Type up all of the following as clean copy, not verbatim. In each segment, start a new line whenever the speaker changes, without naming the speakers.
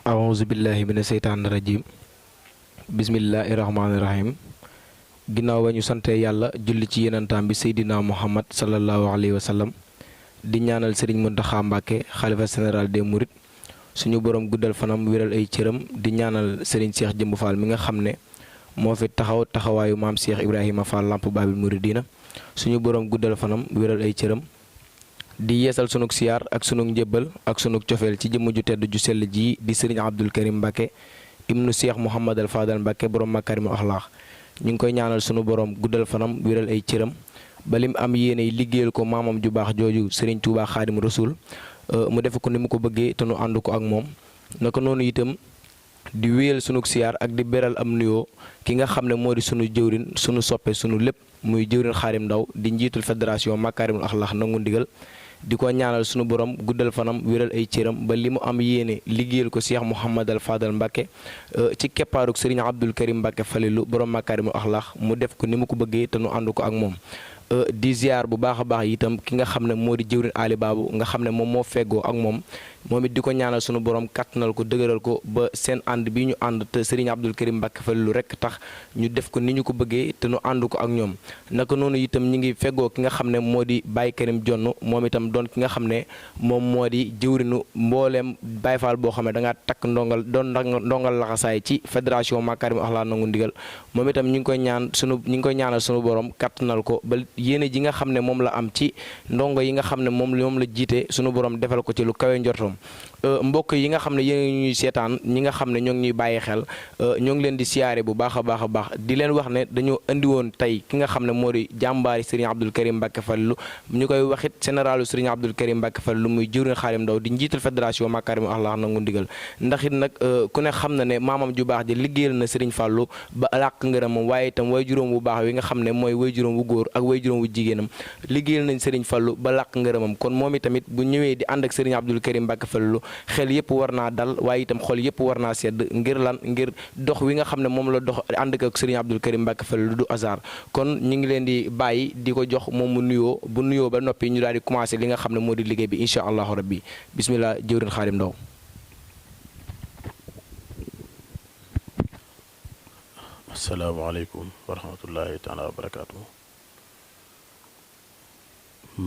أعوذ بالله من الشيطان الرجيم بسم الله الرحمن الرحيم ginnaaw ba ñu sante yàlla julli ci yenantaam bi Seydina Muhammad sallallahu alayhi wa sallam di ñaanal Serigne Mountakha Mbacké xalifa général des Mourides suñu borom guddal fanam wéral ay cëram di ñaanal Serigne Cheikh Jëmb Fall mi nga xam ne moo fi taxawaayu maam Cheikh Ibrahima Fall Lamp Babil Mouridina suñu borom guddal fanam wéral ay cëram di yeesal sunug siyaar ak sunug njébbal ak sunug cofeel ci jëmm ju tedd ju sell ji di Serigne Abdou Karim Mbacké ibnu Cheikh Mouhamadal Fadal Mbacké borom makarimul axlaax ñu ngi koy ñaanal sunu borom guddal fanam wéral ay cëram ba lim am yéene liggéeyal ko maamam ju baax jooju Serigne Touba Xaadim Rasul mu def ko ni mu ko bëggee te nu ànd ko ak moom naka noonu itam di wéyal sunu siyaar ak di beral am nuyoo ki nga xam ne moo di sunu jëwrin sunu soppe sunu lépp muy jëwrin Xaadim Ndaw di njiitul fédération makarimul axlaax nangu ndigal di ko ñaanal sunu borom guddal fanam wéral ay cëram ba li mu am yéene liggéeyal ko Cheikh Mouhamadal Fadal Mbacké ci keppaaruk Serigne Abdou Karim Mbacké Falilu borom makaarimul axlaax mu def ko ni mu ko bëggee te nu ànd ko ak moom di ziar bu baax a baax itam ki nga xam ne moo di jëwrin Ali Baabu nga xam ne moom moo feggoo ak moom it di ko ñaanal sunu borom kattanal ko dëgëral ko ba seen ànd bi ñu ànd te Serigne Abdou Karim Mbacké Falilu rek tax ñu def ko ni ñu ko bëggee te nu ànd ko ak ñoom naka noonu itam ñi ngi feggoo ki nga xam ne moo di Baye Karim Jonn moom itam doon ki nga xam ne moom moo di jëwrinu mbooleem Baye Fall boo xam ne da ngaa takk ndongal laxasaay ci fédération Makarimul Axlaaq nangu ndigal moom itam ñi ngi koy ñaanal sunu borom kattanal ko ba yéene ji nga xam ne moom la am ci ndongo yi nga xam ne moom la jiite sunu borom defal ko ci lu kawe njortom mbokk yi nga xam ne yéen ñuy seetaan ñi nga xam ne ñoo ngi ñuy bàyyi xel ñoo ngi leen di siyaare bu baax a baax di leen wax ne dañoo indi woon tey ki nga xam ne moo di jàmbaari Serigne Abdou Karim Mbacké Falilu ñu koy waxit généralu Serigne Abdou Karim Mbacké Falilu muy jëwriñ Xaadim Ndaw di njiital fédération Makarimul Axlaax nangu ndigal ndax it nag ku ne xam na ne maamam ju baax ji liggéeyal na Serigne Fallou ba làq ngërëmam waaye itam way juróom bu baax wi nga xam ne mooy way juróom wu góor ak way juróom wu jigéenam liggéeyal nañ Serigne Fallou ba làq ngërëmam kon moom itamit bu ñëwee di ànd ak Serigne Abdou Karim Mbacké Falilu xel yëpp war naa dal waaye itam xol yëpp war naa sedd ngir dox wi nga xam ne moom la dox ànd ak Serigne Abdou Karim Mbacké Falilu du hasard kon ñu ngi leen di bàyyi di ko jox moom mu nuyoo bu nuyoo ba noppi ñu daal di commencé li nga xam ne moo di liggéey bi incha allahu rabbi bismillah jëwrin Xaadim Ndaw
asalaamaaleykum wa rahmatullahi taala wa barakaatu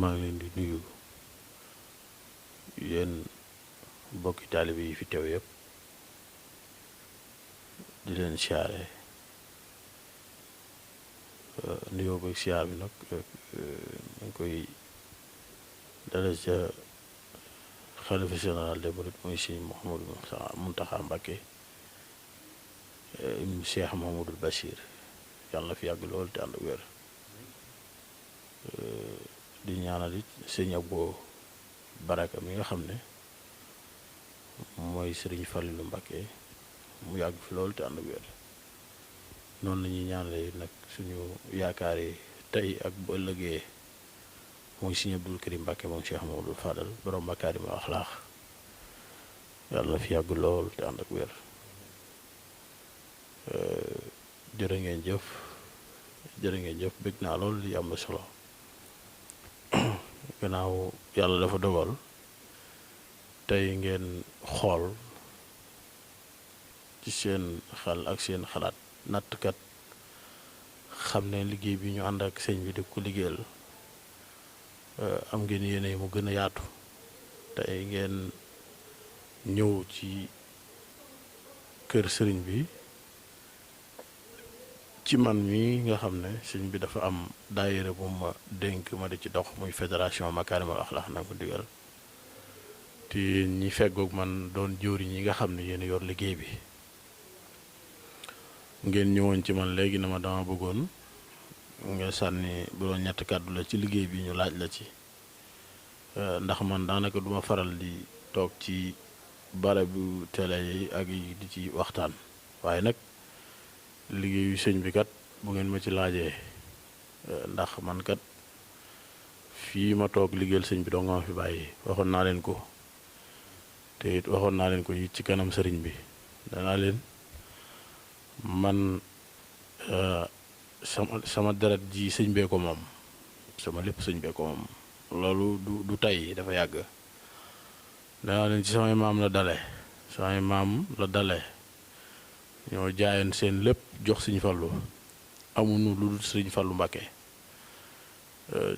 maa ngi leen di nuyu yéen mbokki taalibe yi fi teew yëpp di leen siyaare nuyoo ba siyaar bi nag ñu ngi koy dale ca xalifa général des mourides muy Sëriñ Mouhamadou Mountakha Mbacké ibnu Cheikh Mouhamadul Bachir yàlla na fi yàgg lool te ànd ak wér di ñaanal it sëñ Abo Baraka mi nga xam ne mooy Sëriñ Falilu Mbacké mu yàgg fi lool te ànd ak wér noonu la ñuy ñaanale nag suñu yaakaar yi tey ak bu ëllëgee mooy Sëriñ Abdou Karim Mbacké moom Cheikh Mouhamadul Fadal borom makaarimul axlaax yàlla na fi yàgg lool te ànd ak wér jërë ngeen jëf bëgg naa lool li am na solo gannaaw yàlla dafa dogal tey ngeen xool ci seen xel ak seen xalaat nattkat xam ne liggéey bi ñu ànd ak sëñ bi di ko liggéeyal am ngeen yéene mu gën a yaatu tey ngeen ñëw ci kër sëriñ bi ci man mi nga xam ne sëñ bi dafa am daayira bu ma dénk ma di ci dox muy fédération Makarimul Axlaax nangu ndigal te ñi feggoog man doon jóori ñi nga xam ne yéen yor liggéey bi ngeen ñëwoon ci man léegi na ma dama bëggoon nga sànni bu doon ñett kàddu la ci liggéey bi ñu laaj la ci ndax man daanaka duma faral di toog ci barabu télé yi ak yi di ci waxtaan waaye nag liggéeyu sëñ bi kat bu ngeen ma ci laajee ndax man kat fii ma toog liggéeyal sëñ bi doo nga ma fi bàyyi waxoon naa leen ko te it waxoon naa leen ko it ci kanam sëriñ bi danaa leen man sama deret ji sëñ bee ko moom sama lépp sëñ bee ko moom loolu du tey dafa yàgg danaa leen ci samay maam la dale samay maam la dalee ñoo jaayoon seen lépp jox Sëñ Fallu amuñu lu dul Sëñ Fallu Mbàkke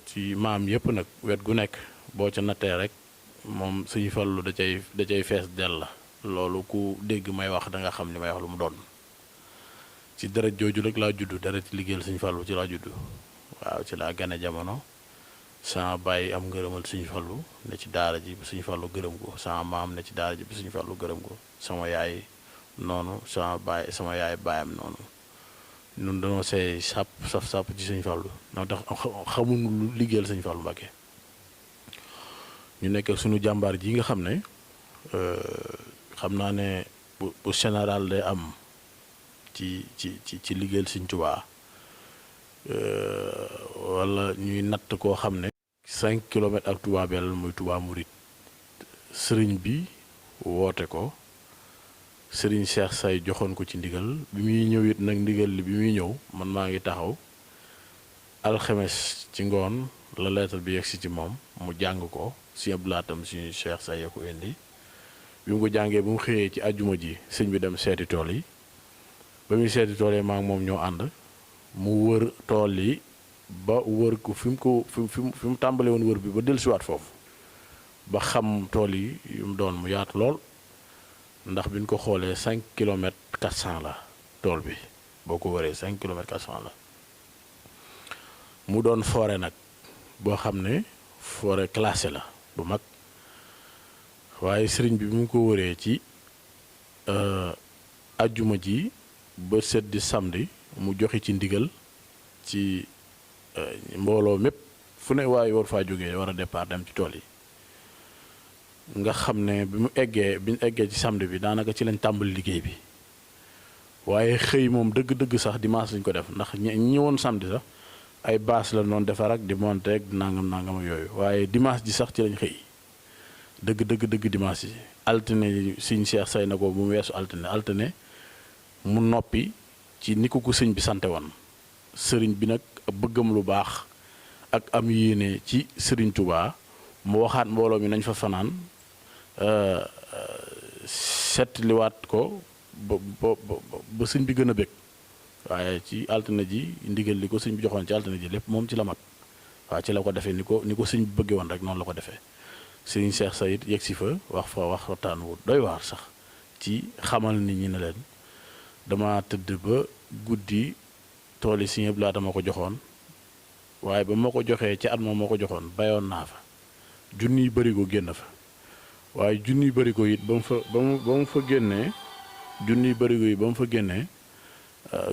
ci maam yépp nag wet gu nekk boo ca nattee rek moom Sëñ Fallu da cay fees del la loolu ku dégg may wax da nga xam li may wax lu mu doon ci deret jooju rek laa juddu deret liggéeyal Sëñ Fallu ci laa juddu waaw ci laa gane jamono sama baay am ngërëmal Sëñ Fallu ne ci daara ji bu Sëñ Fallu gërëm ko sama maam ne ci daara ji bu Sëñ Fallu gërëm ko sama yaay noonu sama yaay baayam noonu ñun dañoo seey sàpp saf ci Sëñ Fallu ndax tax xamuñu lu liggéeyal Sëñ Fallu Mbàkke ñu nekk ak suñu jàmbaar ji nga xam ne xam naa ne bu général day am ci liggéeyal Sëñ Tuubaa wala ñuy natt koo xam ne 5 kilomètres ak Touba Belel muy Touba Mouride sëriñ bi woote ko sëriñ Cheikh Say joxoon ko ci ndigal bi muy ñëw it nag ndigal li bi muy ñëw man maa ngi taxaw alxemes ci ngoon la lettre bi yegsi ci moom mu jàng ko si ab laatam si Cheikh Say ya ko indi bi mu ko jàngee bu mu xëyee ci àjjuma ji sëñ bi dem seeti tool yi ba muy seeti tool yi maa ngi moom ñoo ànd mu wër tool yi ba wër ko fi mu tàmbale woon wër bi ba dellusiwaat foofu ba xam tool yi yu mu doon mu yaatu lool ndax bi ñu ko xoolee 5 kilomètres 400 la tool bi boo ko wëree 5 kilomètres 400 la mu doon forêt nag boo xam ne forêt classée la bu mag waaye sëriñ bi mu ko wëree ci ajjuma ji ba set di samedi mu joxe ci ndigal ci mbooloo mépp fu ne waaye war faa jógee war a départ dem ci tool yi nga xam ne bi ñu eggee ci samedi bi daanaka ci lañ tàmbali liggéey bi waaye xëy moom dëgg-dëgg sax dimanche lañ ko def ndax ñi woon samedi sax ay baas la noonu defar ak di monter ak nangam ak yooyu waaye dimanche ji sax ci lañ xëy dëgg dimanche yi altine Sëñ Cheikh Say na ko bu mu weesu altine mu noppi ci ni ko sëñ bi sante woon sëriñ bi nag bëggam lu baax ak am yéene ci sëriñ Touba mu waxaat mbooloo mi nañ fa fanaan seetliwaat ko ba sëñ bi gën a bég waaye ci altine ji ndigal li ko sëñ bi joxoon ci altine ji lépp moom ci la mat waaw ci la ko defee ni ko sëñ bi bëggee woon rek noonu la ko defee sëriñ Cheikh Say it yegg si fa waxtaan wu doy waar sax ci xamal nit ñi ne leen dama tëdd ba guddi tool yi Sëñ Abdu Lahat dama ko joxoon waaye ba ma ko joxee ci at moom moo ko joxoon bayoon naa fa junniy bërigo génn fa waaye junniy bërigo it ba mu fa génnee junniy bërigo yi ba mu fa génnee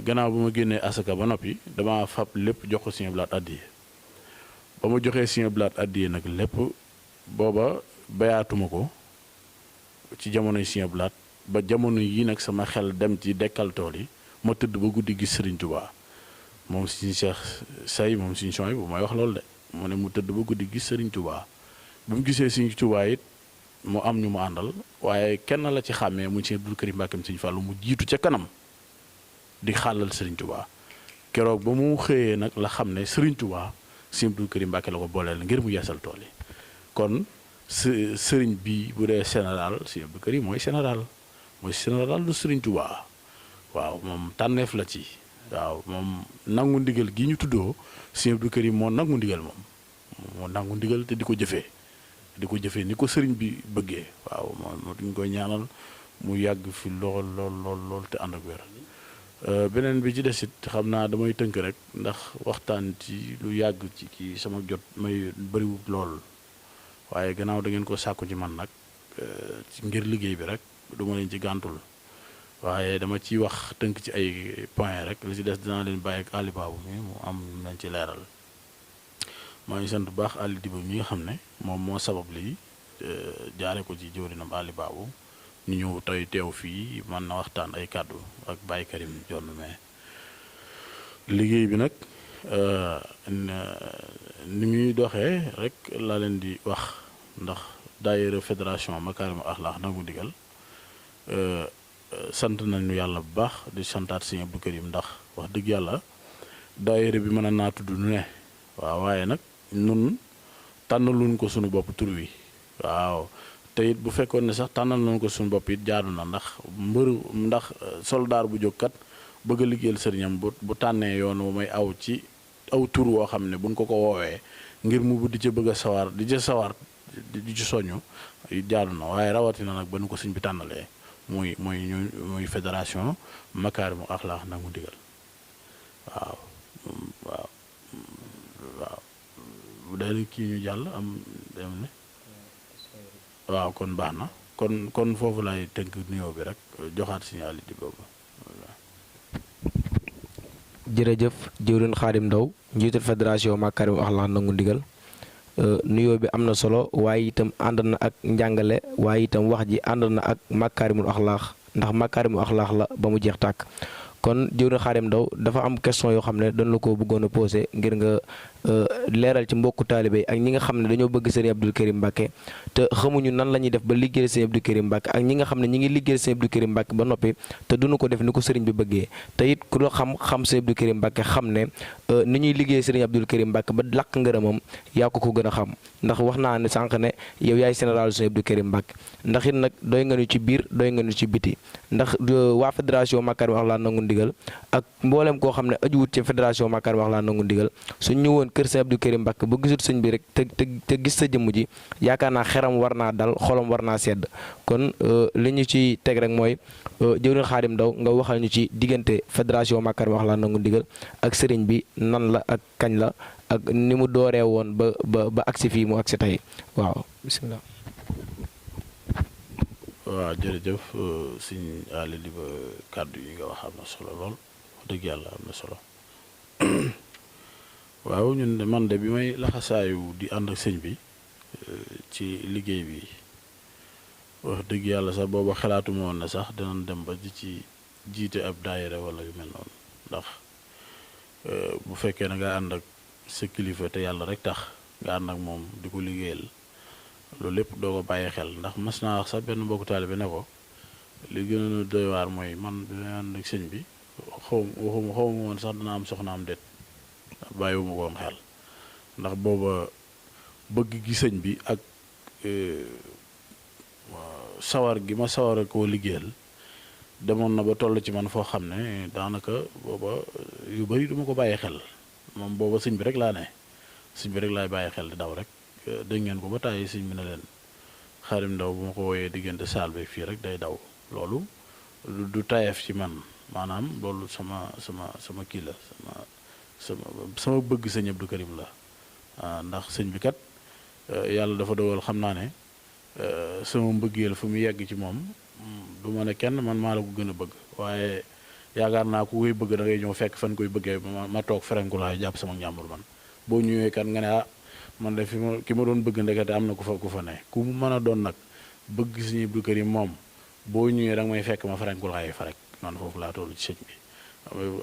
gannaaw ba ma génnee asaka ba noppi dama fab lépp jox ko Sëñ Abdu Lahat addiye ba ma joxee Sëñ Abdu Lahat addiye nag lépp booba bayaatuma ko ci jamonoy Sëñ Abdu Lahat ba jamono yi nag sama xel dem ci dekkal tool yi ma tëdd ba guddi gis Sëriñ Tuubaa moom Sëñ Cheikh Say moom Sëñ Soy bu may wax loolu de mu ne mu tëdd ba guddi gis Sëriñ Tuubaa bu mu gisee Sëriñ Tuubaa it mu am ñu mu àndal waaye kenn la ci xàmmee mu Sëñ Abdul Karim Mbàkke Sëñ Fallu mu jiitu ca kanam di xàllal Sëriñ Tuubaa keroog ba mu xëyee nag la xam ne Sëriñ Tuubaa Sëñ Abdul Karim Mbàkke la ko booleel ngir mu yeesal tool yi kon sëriñ bi bu dee général Sëñ Abdul Karim mooy général du Sëriñ Tuubaa waaw moom tànneef la ci waaw moom nangu ndigal gi ñu tuddoo Sëñ Abdul Karim moo nangu ndigal moo nangu ndigal te di ko jëfee ni ko sëriñ bi bëggee waaw moo duñ koy ñaanal mu yàgg fi lool te ànd ak wér beneen bi ci des it xam naa damay tënk rek ndax waxtaan ci lu yàgg ci sama jot may bëriwut lool waaye gannaaw da ngeen ko sàkku ci man nag ngir liggéey bi rek du ma leen ci gàntul waaye dama ciy wax tënk ci ay point rek li ci des dinaa leen bàyyi ak Ali Babou mi mu am nañ ci leeral maa ngi sant bu baax Ali Diba mi nga xam ne moom moo sabab lii jaare ko ci jëwrinam Ali Babou ñu ñëw tey teew fii man na waxtaan ay kàddu ak Baye Karim Jonn mais liggéey bi nag ni muy doxee rek laa leen di wax ndax daayira fédération Makarimal Akhlaq nangu ndigal sant nañu yàlla bu baax di santaat Sëñ Abdou Karim ndax wax dëgg yàlla daayira bi mën naa tudd nu ne waaw waaye nag nun tànnaluñ ko sunu bopp tur wi waaw te it bu fekkoon ne sax tànnal nañ ko suñu bopp it jaadu na ndax soldaar bu jóg kat bëgg a liggéeyal sëriñam bu tànnee yoon wu may aw ci aw tur woo xam ne buñ ko woowee ngir mu di ca bëgg a sawar di ca sawar di ci soññu jaadu na waaye rawatina nag ba nu ko sëñ bi tànnalee muy fédération Makarimu Axlaaq Nangu Ndigal waaw waaw waaw bu dee kii ñu jàll am dem ne waaw kon baax na kon foofu lay tënk nuyoo bi rek joxaat signal di boobu.
jërëjëf jëwriñ Xaadim Ndaw njiitul fédération Makarimu Axlaaq Nangu Ndigal nuyoo bi am na solo waaye itam ànd na ak njàngale waaye itam wax ji ànd na ak Makarimu Axlaaq ndax Makarimu Axlaaq la ba mu jeex tàkk. kon jëwriñ Xaadim Ndaw dafa am question yoo xam ne dañ la ko bëggoon a posé ngir nga leeral ci mbokku taalibe ak ñi nga xam ne dañoo bëgg sëriñ Abdou Karim Mbacke te xamuñu nan la ñuy def ba liggéeyal sëriñ Abdou Karim Mbacke ak ñi nga xam ne ñi ngi liggéeyal sëriñ Abdou Karim Mbacke ba noppi te duñu ko def ni ko sëriñ bi bëggee te it ku la xam sëriñ Abdou Karim Mbacke xam ne ni ñuy liggéey sëriñ Abdou Karim Mbacke ba làq ngërëmam yaa ko gën a xam ndax wax naa ne sànq ne yow yaay général sëriñ Abdou Karim Mbacke ndax it nag doy nga ñu ci biir doy nga ñu ci biti ndax waa fédération Makarimu Axlaaq Nangu Ndigal ak mboolem koo xam ne ajuwut ci fédération Makarimu Axlaaq Nangu Ndigal suñ ñëwoon kër sëriñ Abdou Karim Mbacke ba gisut sëñ bi rek te gis sa jëmm ji yaakaar naa xeram war naa dal xolam war naa sedd kon li ñu ci teg rek mooy jëwriñ Xaadim Ndaw nga waxal ñu ci diggante fédération Makarimu Axlaaq Nangu Ndigal ak sëriñ bi nan la ak kañ la ak ni mu dooree woon ba agsi fii mu agsi tey waaw bisimilah.
waaw jërëjëf sëñ Ali li ba kàddu yi nga wax am na solo lool wax dëgg yàlla am na solo waaw ñun de man de bi may laxasaayu di ànd ak sëñ bi ci liggéey bi wax dëgg yàlla sax booba xalaatuma woon na sax dinañ dem ba di ci jiite ab daayira wala yu mel noonu ndax bu fekkee na nga ànd ak sa kilifa te yàlla rek tax nga ànd ak moom di ko liggéeyal loolu lépp doo ko bàyyi xel ndax mas naa wax sax benn mbokku taalibe ne ko li gënoon a doy waar mooy man bi may ànd ak sëñ bi xawma woon sax dana am soxna am déet bàyyiwuma ko woon xel ndax booba bëgg gi sëñ bi ak sawar gi ma sawar koo liggéeyal demoon na ba toll ci man foo xam ne daanaka booba yu bari duma ko bàyyi xel moom booba sëñ bi rek laa ne sëñ bi rek laay bàyyi xel di daw rek dégg ngeen ko ba tàyyi sëñ bi ne leen Xaadim Ndaw bu ma ko wooyee diggante saal bi fii rek day daw loolu du tayeef ci man maanaam loolu sama kii la sama bëgg sëñ Abdou Karim la ndax sëñ bi kat yàlla dafa dogal xam naa ne sama mbëggeel fu mu yegg ci moom du ma ne kenn man maa la ko gën a bëgg waaye yaakaar naa ku koy bëgg da ngay ñëw fekk fan koy bëggee ma toog ferenkulaay jàpp sama njàmbur man boo ñëwee kat nga ne man de ki ma doon bëgg ndekete am na ku fa ne ku mu mën a doon nag bëgg sëñ Abdou Karim moom boo ñëwee da nga may fekk ma ferenkulaay fa rek man foofu laa toll ci sëñ bi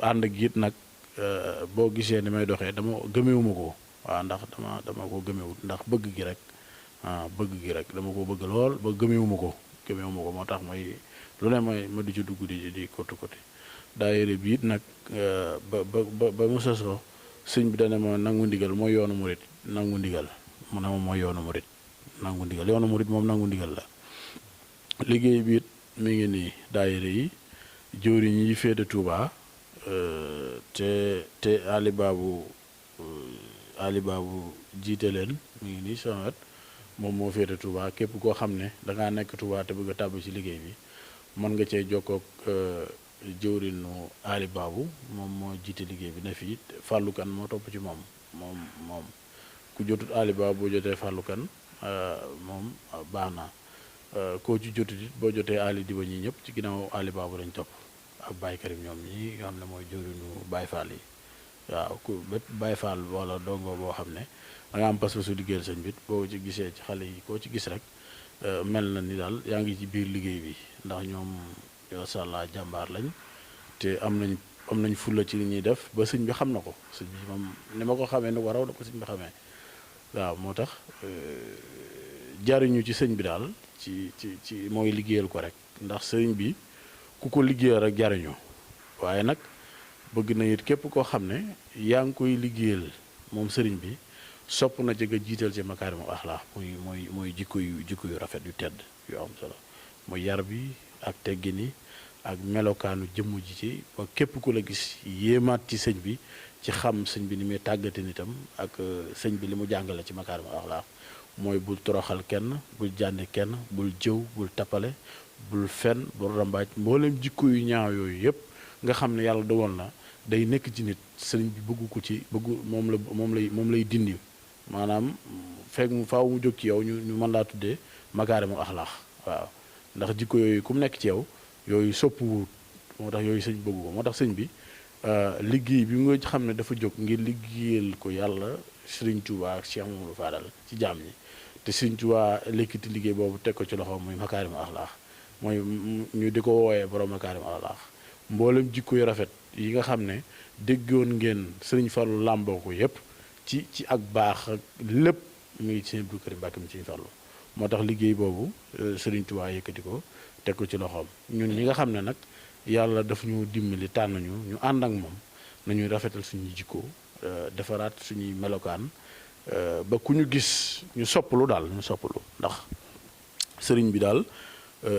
ànd ak it nag boo gisee ni may doxee dama gëmewuma ko waaw ndax dama ko gëmewut ndax bëgg gi rek dama ko bëgg lool ba gëmewuma ko moo tax may lu ne ma di ci dugg di côté daayira bi it nag ba mu sosoo sëñ bi dana ma nangu ndigal mooy yoonu murit nangu ndigal mu ne ma mooy yoonu murit nangu ndigal yoonu murit moom nangu ndigal la liggéey bi it mi ngi nii daayira yi jëwriñ yi féete Touba te Ali Babou jiite leen mi ngi nii sama wet moom moo féete Touba képp koo xam ne dangaa nekk Touba te bëgg a tàbb ci liggéey bi mën nga cee jokkook jëwriñu Ali Babou moom moo jiite liggéey bi ne fii Fallou Kane moo topp ci moom ku jotut Ali Babou boo jotee Fallou Kane moom baax na koo ci jotut it boo jotee Ali Diba ñi ñëpp ci ginnaaw Ali Babou lañ topp ak Baye Karim ñoom ñi nga xam ne mooy jëwriñu Baye Fall yi waaw ku bépp Baye Fall wala dongo boo xam ne da nga am pas-pasu liggéeyal sëñ bi boo ci gisee ci xale yi koo ci gis rek mel na ni daal yaa ngi ci biir liggéey bi ndax ñoom masha Allah jàmbaar lañ te am nañ fulla ci li ñuy def ba sëñ bi xam na ko sëñ bi moom ni ma ko xamee ni ko raw da ko sëñ bi xamee waaw moo tax jariñu ci sëñ bi daal ci mooy liggéeyal ko rek ndax sëñ bi ku ko liggéeyal rek jariñu waaye nag bëgg na it képp koo xam ne yaa ngi koy liggéeyal moom sëriñ bi sopp na ci nga jiital ci makaarimul axlaax muy jikko yu rafet yu tedd yu am solo muy yar bi ak teggini ak melokaanu jëmm ji ci ba képp ku la gis yéemaat ci sëñ bi ci xam sëñ bi ni muy tàggate nitam ak sëñ bi li mu jàngale ci makaarimul axlaax mooy bul toroxal kenn bul jànni kenn bul jëw bul tappale bul fen bul rambaaj mboolem jikko yu ñaaw yooyu yëpp nga xam ne yàlla dogal na day nekk ci nit sëriñ bi bëggu ko ci bëggu moom lay dindi maanaam fekk mu faaw mu jóg ci yow ñu mën laa tuddee makaarimul axlaax waaw ndax jikko yooyu ku mu nekk ci yow yooyu sopp wut moo tax yooyu sëñ bëggu ko moo tax sëñ bi liggéey bi nga xam ne dafa jóg ngir liggéeyal ko yàlla Sëriñ Tuubaa ak Cheikh Mamadou Fadal ci jaam ñi te Sëriñ Tuubaa lekkiti liggéey boobu teg ko ci loxo muy makaarimul axlaax mooy ñu di ko wooyee borom makaarimul axlaax mboolem jikko yu rafet yi nga xam ne déggoon ngeen Sëriñ Fallu làmboo ko yépp ci ak baax ak lépp mu ngi Sëriñ Abdou Karim Mbàkke mi Sëriñ Fallu moo tax liggéey boobu Sëriñ Tuubaa yëkkati ko teg ko ci loxoom ñun ñi nga xam ne nag yàlla daf ñu dimbali tànn ñu ànd ak moom nañuy rafetal suñuy jikko defaraat suñuy melokaan ba ku ñu gis ñu soppalu daal ñu soppalu ndax sëriñ bi daal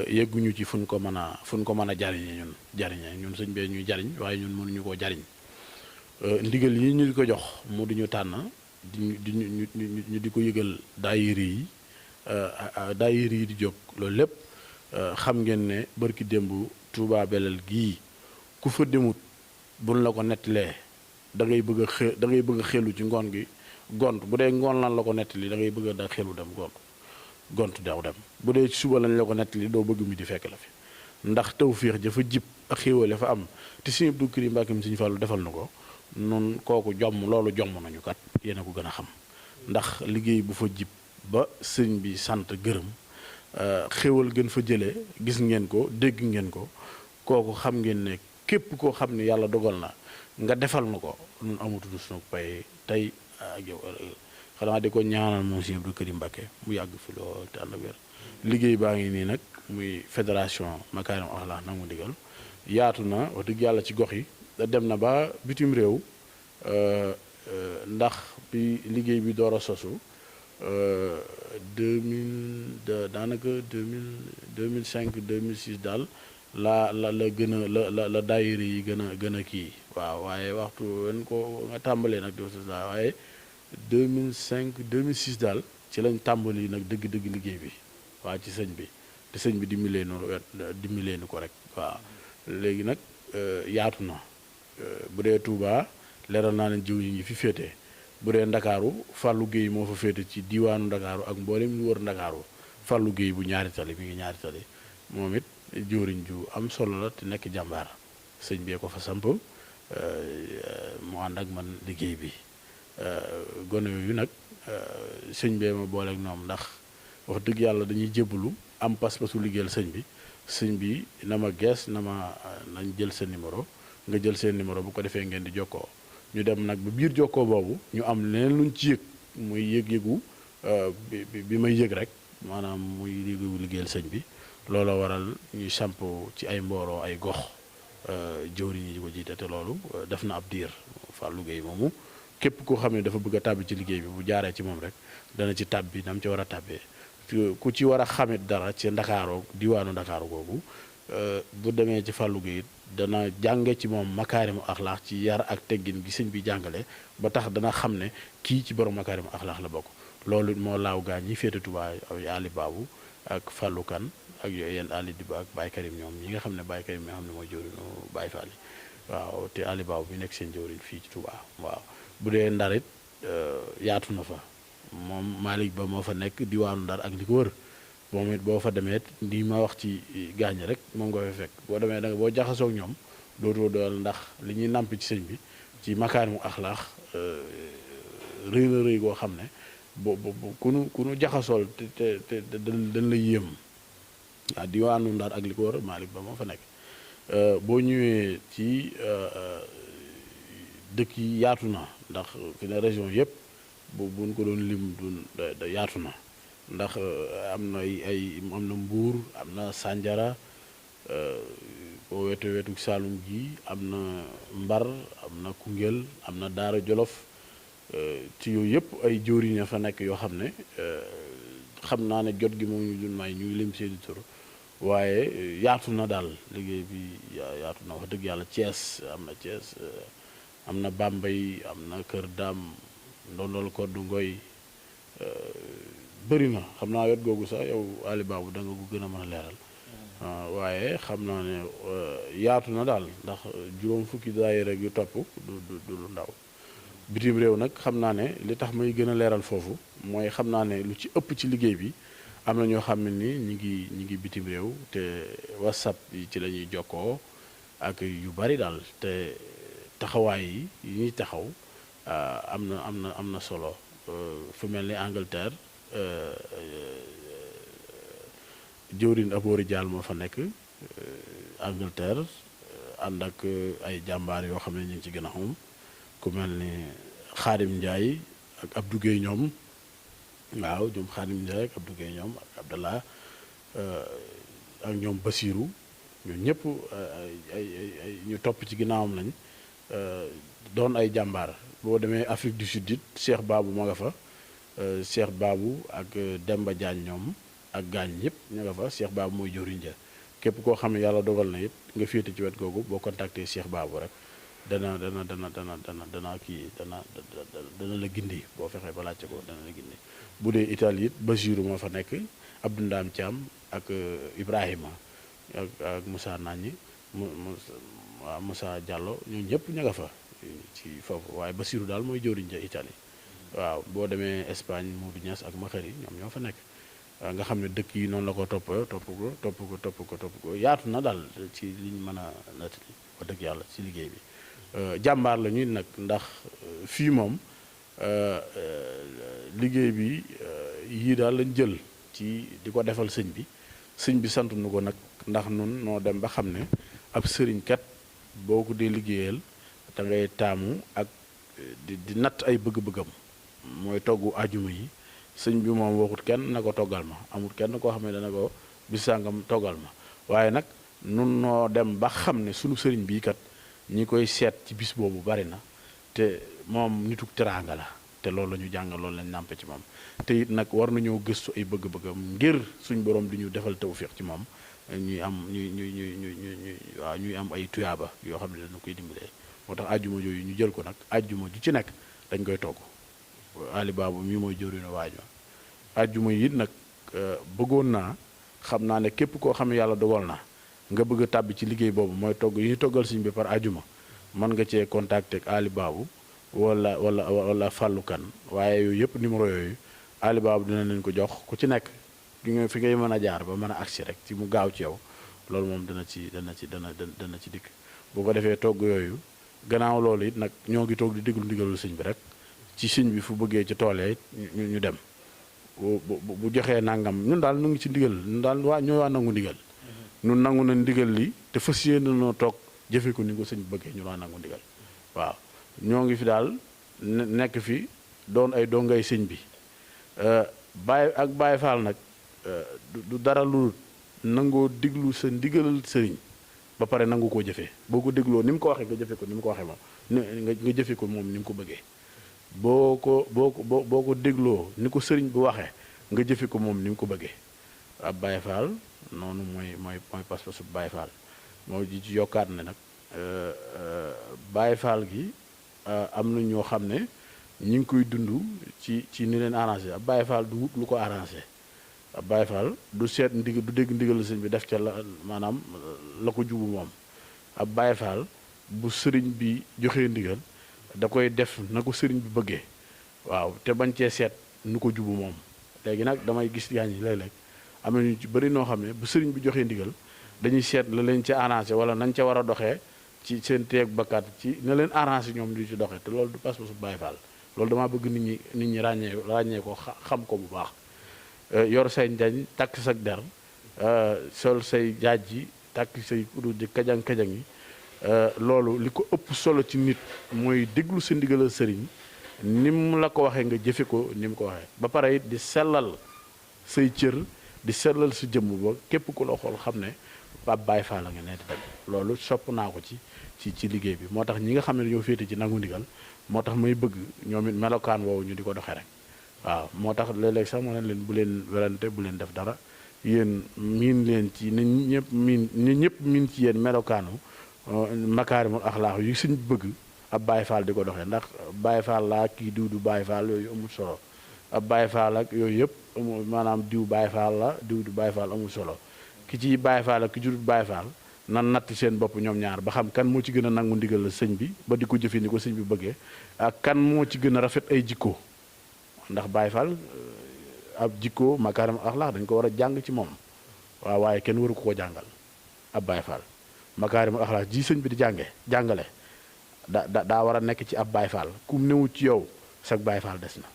yegguñu ci fu ñu ko mën a jariñee ñun sëñ bee ñuy jariñ waaye ñun mënuñu koo jariñ ndigal yi ñu di ko jox mu di ñu tànn ñu di ko yëgal daayira yi di jóg loolu lépp xam ngeen ne barki démb Touba Belel gii ku fa demut buñ la ko nettalee da ngay bëgg a xelu ci ngoon gi gont bu dee ngoon lan la ko nettali da ngay bëgg a da xelu dem gont daw dem bu dee ci suba lañ la ko nettali doo bëgg mi di fekk la fi ndax tawféex ja fa jib ak xéewale fa am te Sëriñ Abdou Karim Mbàkke mi Sëriñ Fallu defal na ko nun kooku loolu jomm nañu kat yéen a ko gën a xam ndax liggéey bu fa jib ba sëriñ bi sant gërëm xéwal gën fa jëlee gis ngeen ko dégg ngeen ko kooku xam ngeen ne képp koo xam ne yàlla dogal na nga defal na ko nun amatudu suñu pay tey ak yow xanaa di ko ñaanal moom Sëriñ Abdou Karim Mbàkke mu yàgg fi lool te ànd ak wér liggéey baa ngi nii nag muy fédération makaarimul axlaax nag mu digal yaatu na wax dëgg yàlla ci gox yi dem na ba bitim réew ndax bi liggéey bi door a sosu 2005 2006 daal la gën a la daayira yi gën a kii waaw waaye waxtu wen ko nga tàmbalee nag doo sa waaye 2005 2006 daal ci lañ tàmbali nag dëgg-dëgg liggéey bi waaw ci sëñ bi te sëñ bi dimbalee nu ko rek waaw léegi nag yaatu na bu dee Touba leeral naa leen jiw yi ngi fi féete bu dee Ndakaaru Fallou Guèye moo fa féete ci diiwaanu Ndakaaru ak mboolem ñu wër Ndakaaru Fallou Guèye bu ñaari tali mi ngi ñaari tali moom it jóoriñ ju am solo la te nekk jàmbaar sëñ bee ko fa samp mu ànd ak man liggéey bi gone yooyu nag sëñ bee ma booleek ñoom ndax wax dëgg yàlla dañuy jébbalu am pas-pasu liggéeyal sëñ bi na ma gees nañ jël sa numéro nga jël seen numéro bu ko defee ngeen di jokkoo ñu dem nag ba biir jokkoo boobu ñu am leneen luñ ci yëg muy yëg-yëgu bi may yëg rek maanaam muy liggéeyal sëñ bi loolu waral ñuy samp ci ay mbooloo ay gox jëwriñ yi ko jiite te loolu def na ab diir Fallou Guèye moomu képp koo xam ne dafa bëgg a tàbbi ci liggéey bi bu jaaree ci moom rek dana ci tàbbi nam ci war a tàbbee ku ci war a xamit dara ci Ndakaaroo diwaanu Ndakaaru googu bu demee ci Fallou Guèye dana jànge ci moom makaarimul axlaax ci yar ak teggin gi sëñ bi jàngale ba tax dana xam ne kii ci borom makaarimul axlaax la bokk loolu moo laaw gaañ ñi féete Touba ay Ali Babou ak Fallou Kane ak yooyu yenn Ali Diba ak Baye Karim ñoom ñi nga xam ne Baye Karim mi nga xam ne mooy jëwriñu Baye Fall waaw te Ali Babou bi nekk seen jëwriñ fii ci Touba waaw bu dee Ndar it yaatu na fa moom Malick Ba moo fa nekk diwaanu Ndar ak li ko wër moom it boo fa demee ni ma wax ci gaañ rek moom nga fa fekk boo demee da boo jaxasoog ñoom dootoo dool ndax li ñuy nàmp ci sëñ bi ci makaarimul axlaax rëy la rëy goo xam ne ku nu jaxasool te dañ la yéem waaw diwaanu Ndar ak li ko wër Malick Ba moo fa nekk boo ñëwee ci dëkk yi yaatu na ndax fi ne région yëpp buñ ko doon lim da yaatu na ndax am na am na Mbuur am na Sandiara boo wetu Saalum gi am na Mbar am na Koungheul am na Daara Jolof ci yooyu yëpp ay jëwriñ fa nekk yoo xam ne xam naa ne jot gi moom ñu dul may ñuy lim seeni tur waaye yaatu na daal liggéey bi yaatu na wax dëgg yàlla Thiès am na Bambey am na Kër Daam Ndondol Koddu Ngoy bëri na xam naa wet googu sax yow Ali Babou da nga ko gën a mën a leeral waaye xam naa ne yaatu na daal ndax juróom fukki daayira yu topp du lu ndaw bitim réew nag xam naa ne li tax may gën a leeral foofu mooy xam naa ne lu ci ëpp ci liggéey bi am na ñoo xam ne ni ñi ngi bitim réew te WhatsApp yi ci la ñuy jokkoo ak yu bari daal te taxawaay yi ñuy taxaw am na solo fu mel ni Angleterre jëwriñ Aboori Diall moo fa nekk Angleterre ànd ak ay jàmbaar yoo xam ne ñu ngi ci gën a xam ku mel ni Xaadim Ndiaye ak Abdou Guèye ñoom waaw ñoom Xaadim Ndiaye ak Abdou Guèye ñoom ak Abdallah ak ñoom Basiru ñun ñëpp ay ñu topp ci ginnaawam lañ doon ay jàmbaar boo demee Afrique du Sud it Cheikh Babou ma nga fa Cheikh Babou ak Demba Diagne ñoom ak gaañ ñëpp ña nga fa Cheikh Babou mooy jëwriñ ja képp koo xam ne yàlla dogal na it nga féete ci wet googu boo contacté Cheikh Babou rek dana la gindi boo fexee ba laajte ko dana la gindi bu dee Italie it Basiru moo fa nekk Abdou Ndam Thiam ak Ibrahima ak Moussa Nañi waaw Moussa Diallo ñoom ñëpp ña nga fa ci foofu waaye Basiru daal mooy jëwriñ ja Italie waaw boo demee Espagne Modou Niass ak Maxari ñoom ñoo fa nekk nga xam ne dëkk yi noonu la ko topp ko yaatu na daal ci li ñu mën a nattali wax dëgg yàlla ci liggéey bi jàmbaar la ñuy nag ndax fii moom liggéey bi yii daal lañ jël ci di ko defal sëñ bi sant nu ko nag ndax nun noo dem ba xam ne ab sëriñkat boo ko dee liggéeyal da ngay taamu ak di natt ay bëgg-bëggam mooy toggu ajuma yi sëñ bi moom waxut kenn na ko toggal ma amul kenn koo xam ne dana ko bis sàngam toggal ma waaye nag nun noo dem ba xam ne sunu sëriñ bii kat ñi koy seet ci bis boobu bari na te moom nituk teraanga la te loolu la ñu jàngal loolu lañ nàmpe ci moom te it nag war nañoo gëstu ay bëgg-bëggam ngir suñ borom di ñu defal tawfiix ci moom ñuy am ay tuyaaba yoo xam ne dañu koy dimbalee moo tax ajjuma yooyu ñu jël ko nag ajjuma ju ci nekk dañ koy togg Ali Babou mii mooy jëriñu waajo ajjuma yi it nag bëggoon naa xam naa ne képp koo xam ne yàlla dogal na nga bëgg a tàbbi ci liggéey boobu mooy togg yi ñu toggal suñ bi par ajjuma mën nga cee contacter ak Ali Babou wala Fallou Kane waaye yooyu yëpp numéro yooyu Ali Babou dina leen ko jox ku ci nekk fi ngay mën a jaar ba mën a agsi rek ci mu gaaw ci yow loolu moom dana ci dikk bu ko defee togg yooyu gannaaw loolu it nag ñoo ngi toog di déglu ndigalul sëñ bi rek ci sëñ bi fu bëggee ci toolee ñu dem bu joxee nangam ñun daal nu ngi ci ndigal ñun daal ñoo waa nangu ndigal ñun nangu na ndigal li te fas yéene noo toog jëfe ko ni ko sëñ bi bëggee ñu waa nangu ndigal waaw ñoo ngi fi daal nekk fi doon ay dongay sëñ bi Baye Fall nag du dara lu nangoo diglu sa ndigalal sëriñ ba pare nangu koo jëfee boo ko dégloo ni mu ko waxee nga jëfe ko ni mu ko waxee moom nga jëfe ko moom ni mu ko bëggee boo ko dégloo ni ko sëriñ bu waxee nga jëfe ko moom ni mu ko bëggee ab Baye Fall noonu mooy pas-pasu Baye Fall moo ji ci yokkaat ne nag Baye Fall gi am na ñoo xam ne ñi ngi koy dund ci ni leen arrangé ab Baye Fall du wut lu ko arrangé ab Baye Fall du seet du dégg ndigal sëñ bi def ca la maanaam la ko jubu moom ab Baye Fall bu sëriñ bi joxee ndigal da koy def na ko sëriñ bi bëggee waaw te bañ cee seet nu ko jubu moom léegi nag damay gis gaañ yi léeg-léeg am na ñu ci bëri noo xam ne bu sëriñ bi joxee ndigal dañuy seet la leen ca arrangé wala nañ ca war a doxee ci seen teeg bakkaat ci na leen arrangé ñoom di ci doxee te loolu du pas-pasu Baye Fall loolu damaa bëgg nit ñi ràññee ko xam ko bu baax yor say njañ takk sa der sol say jaaj ji takk say kudu di kajang-kajang yi loolu li ko ëpp solo ci nit mooy déglu sa ndigalal sëriñ ni mu la ko waxee nga jëfe ko ni mu ko waxee ba pare it di sellal say cër di sellal sa jëmm ba képp ku la xool xam ne ab Baay Faal la nga ne di dem loolu sopp naa ko ci liggéey bi moo tax ñi nga xam ne dañoo féete ci nangu ndigal moo tax may bëgg ñoom it melokaan woowu ñu di ko doxee rek waaw moo tax léeg-léeg sax ma ne leen bu leen werante bu leen def dara yéen miin leen ci ni ñëpp miin ci yéen melokaanu makaarimul axlaax yu suñ bëgg ab Baay Faal di ko doxee ndax Baay Faal laa kii diw du Baay Faal yooyu amul solo ab Baay Faal ak yooyu yëpp maanaam diw Baay Faal la diw du Baay Faal amul solo ki ci Baay Faal ak ki jurut Baay Faal nan natt seen bopp ñoom ñaar ba xam kan moo ci gën a nangu ndigal la sëñ bi ba di ko jëfee ni ko sëñ bi bëggee ak kan moo ci gën a rafet ay jikko ndax Baay Faal ab jikko makaarimul axlaax dañ ko war a jàng ci moom waaw waaye kenn waru ko jàngal ab Baay Faal makaarimul axlaax ji sëñ bi di jàngale daa war a nekk ci ab Baay Faal kum newut ci yow sag Baay Faal des na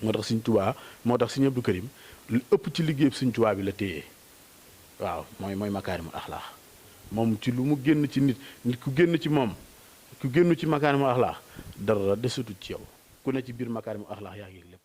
moo tax Sëñ Tuubaa moo tax Sëñ Abdou Karim lu ëpp ci liggéey Sëñ Tuubaa bi la téye waaw mooy makaarimul axlaax moom ci lu mu génn ci nit ku génn ci moom ku génn ci makaarimul axlaax dara desutut ci yow ku ne ci biir makaarimul axlaax yaa ngi lépp